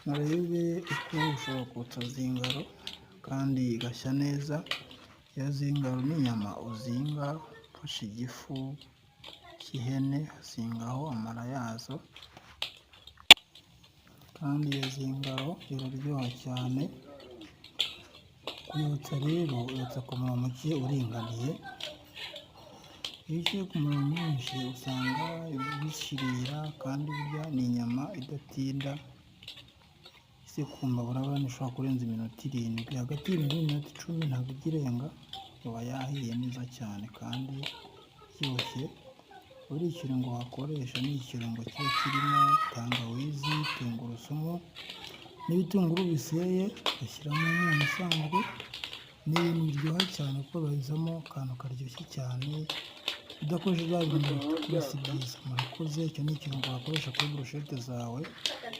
murebe uko ushobora kotsa zingaro kandi igashya neza. Iyo zingaro n'inyama uzinga ufashe igifu cy'ihene uzingaho amara yazo, kandi iyo zingaro iraryoha cyane. Kuyotsa rero uyotsa ku muriro muke uringaniye, iyo ugiye ku muriro mwinshi usanga bishirira, kandi burya ni inyama idatinda. Ese ku mbabura abantu ushobora kurenza iminota 7, hagati y'iminota 10 ntabwo ijya irenga, iba yahiye neza cyane kandi iryoshye. Buri kirungo wakoresha ni ikirungo kiba kirimo tangawizi, tungurusumu n'ibitunguru biseye, ugashyiramo umunyu usanzwe. Ni ibintu biryoha cyane kuko babizamo akantu karyoshye cyane, udakoresheje bya bintu bitukura si byiza. Murakoze, icyo ni ikirungo wakoresha kuri burushete zawe.